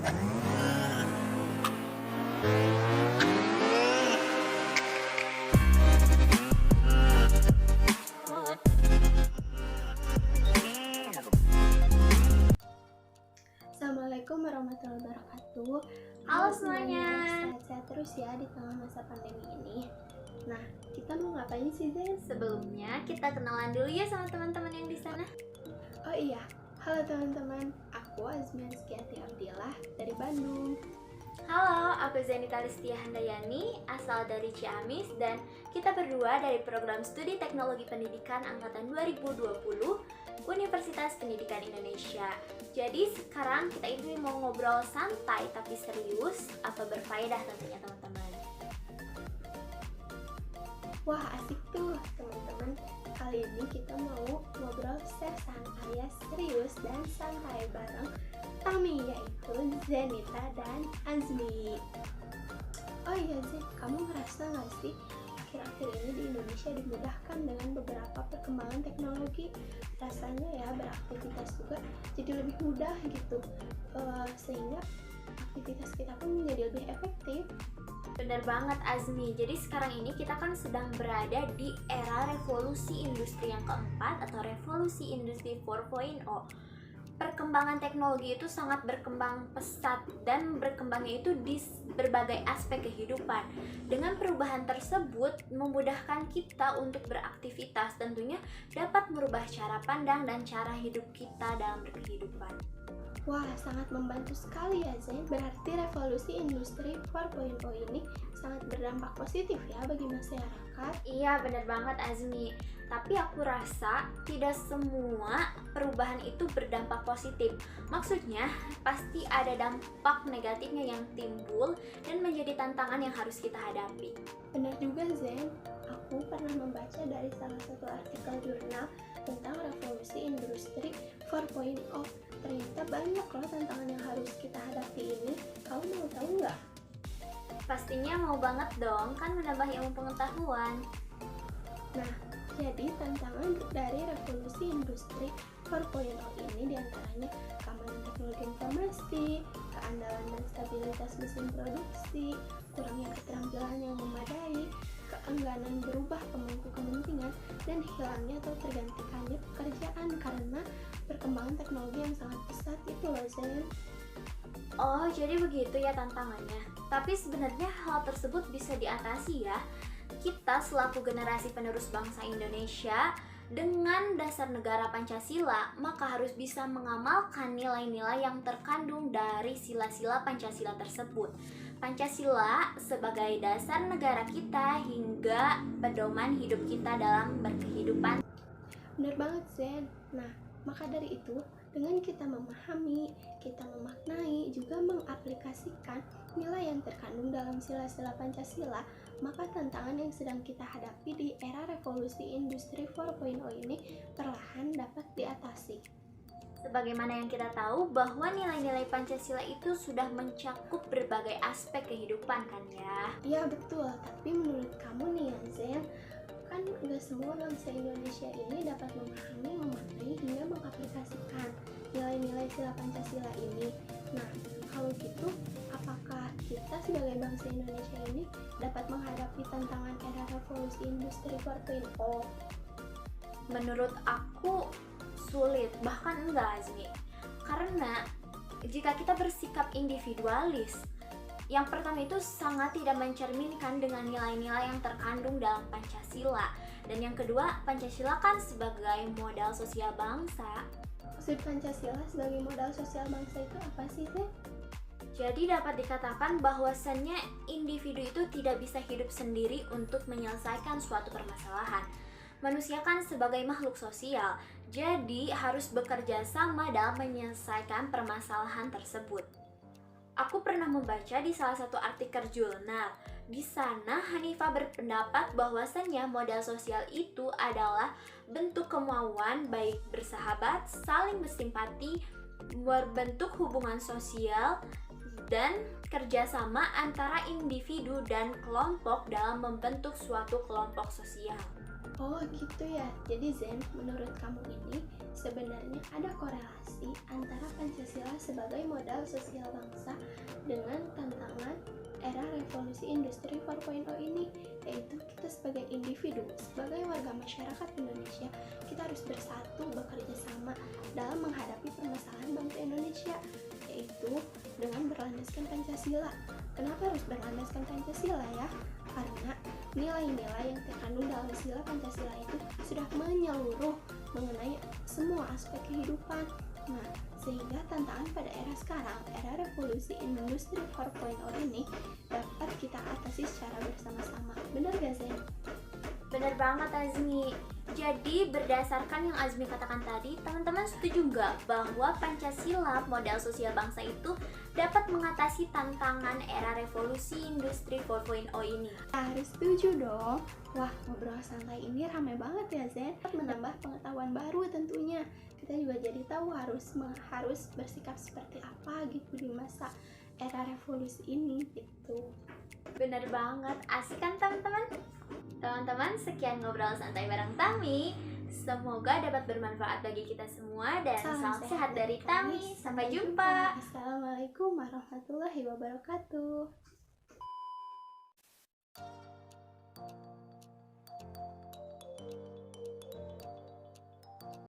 Assalamualaikum warahmatullahi wabarakatuh. Halo semuanya. Sehat-sehat terus ya di tengah masa pandemi ini. Nah, kita mau ngapain sih, Zen? Sebelumnya kita kenalan dulu ya sama teman-teman yang di sana. Oh iya, halo teman-teman. Aku Azmian Skiati Abdillah dari Bandung. Halo, aku Zenita Listia Handayani, asal dari Ciamis, dan kita berdua dari program Studi Teknologi Pendidikan Angkatan 2020 Universitas Pendidikan Indonesia. Jadi sekarang kita ini mau ngobrol santai tapi serius atau berfaedah tentunya teman-teman. Wah, asik tuh teman-teman. Kali ini kita mau ngobrol sesang alias serius dan santai bareng kami, yaitu Zenita dan Azmi. Oh iya Zen, kamu ngerasa gak sih akhir-akhir ini di Indonesia dimudahkan dengan beberapa perkembangan teknologi? Rasanya ya beraktivitas juga jadi lebih mudah gitu, sehingga aktivitas kita pun menjadi lebih efektif. Bener banget Azmi, jadi sekarang ini kita kan sedang berada di era revolusi industri yang keempat atau revolusi industri 4.0. Perkembangan teknologi itu sangat berkembang pesat dan berkembangnya itu di berbagai aspek kehidupan. Dengan perubahan tersebut memudahkan kita untuk beraktivitas, tentunya dapat merubah cara pandang dan cara hidup kita dalam berkehidupan. Wah, sangat membantu sekali ya Zen. Berarti revolusi industri 4.0 ini sangat berdampak positif ya bagi masyarakat. Iya bener banget Azmi, tapi aku rasa tidak semua perubahan itu berdampak positif. Maksudnya pasti ada dampak negatifnya yang timbul dan menjadi tantangan yang harus kita hadapi. Benar juga Zen, aku pernah membaca dari salah satu artikel jurnal tentang revolusi industri 4.0. Ternyata banyak loh tantangan yang harus kita hadapi ini. Kamu mau tahu nggak? Pastinya mau banget dong, kan menambah ilmu pengetahuan. Nah, jadi tantangan dari revolusi industri 4.0 ini diantaranya keamanan teknologi informasi, keandalan dan stabilitas mesin produksi, kurangnya keterampilan yang memadai, keengganan berubah pemangku kepentingan, dan hilangnya atau tergantikannya pekerjaan karena perkembangan teknologi yang sangat pesat itu loh Zen. Oh, jadi begitu ya tantangannya. Tapi sebenarnya hal tersebut bisa diatasi ya. Kita selaku generasi penerus bangsa Indonesia dengan dasar negara Pancasila, maka harus bisa mengamalkan nilai-nilai yang terkandung dari sila-sila Pancasila tersebut. Pancasila sebagai dasar negara kita hingga pedoman hidup kita dalam berkehidupan. Bener banget Zen. Nah, maka dari itu dengan kita memahami, kita memaknai, juga mengaplikasikan nilai yang terkandung dalam sila-sila Pancasila, maka tantangan yang sedang kita hadapi di era revolusi industri 4.0 ini perlahan dapat diatasi. Sebagaimana yang kita tahu bahwa nilai-nilai Pancasila itu sudah mencakup berbagai aspek kehidupan kan ya? Iya betul, tapi menurut kamu nih ya Zen, kan nggak semua bangsa Indonesia ini dapat memahami, memaknai, hingga mengaplikasikan nilai-nilai sila Pancasila ini. Nah, kalau gitu, apakah kita sebagai bangsa Indonesia ini dapat menghadapi tantangan era revolusi industri 4.0? Menurut aku sulit, bahkan enggak Azmi. Karena jika kita bersikap individualis, yang pertama itu sangat tidak mencerminkan dengan nilai-nilai yang terkandung dalam Pancasila. Dan yang kedua, Pancasila kan sebagai modal sosial bangsa. Maksud Pancasila sebagai modal sosial bangsa itu apa sih, Teh? Jadi dapat dikatakan bahwasannya individu itu tidak bisa hidup sendiri untuk menyelesaikan suatu permasalahan. Manusia kan sebagai makhluk sosial, jadi harus bekerja sama dalam menyelesaikan permasalahan tersebut. Aku pernah membaca di salah satu artikel jurnal. Di sana Hanifah berpendapat bahwasannya modal sosial itu adalah bentuk kemauan baik bersahabat, saling bersimpati, berbentuk hubungan sosial, dan kerjasama antara individu dan kelompok dalam membentuk suatu kelompok sosial. Oh gitu ya, jadi Zen, menurut kamu ini sebenarnya ada korelasi antara Pancasila sebagai modal sosial bangsa dengan tantangan era revolusi industri 4.0 ini, yaitu kita sebagai individu, sebagai warga masyarakat Indonesia, kita harus bersatu bekerja sama dalam menghadapi permasalahan bangsa Indonesia, yaitu dengan berlandaskan Pancasila. Kenapa harus berlandaskan Pancasila ya? Karena nilai-nilai yang terkandung dalam sila Pancasila itu sudah menyeluruh mengenai semua aspek kehidupan. Nah, sehingga tantangan pada era sekarang, era revolusi industri 4.0 ini dapat kita atasi secara bersama-sama. Benar gak, Zen? Bener banget Azmi. Jadi berdasarkan yang Azmi katakan tadi, teman-teman setuju nggak bahwa Pancasila modal sosial bangsa itu dapat mengatasi tantangan era revolusi industri 4.0 ini? Harus setuju dong. Wah, ngobrol santai ini ramai banget ya, Zen. Menambah pengetahuan baru tentunya. Kita juga jadi tahu harus bersikap seperti apa gitu di masa era revolusi ini gitu. Bener banget, asik kan teman-teman? Teman-teman, sekian ngobrol santai bareng Tami. Semoga dapat bermanfaat bagi kita semua dan salam sehat dari Tami. Sampai jumpa. Assalamualaikum warahmatullahi wabarakatuh.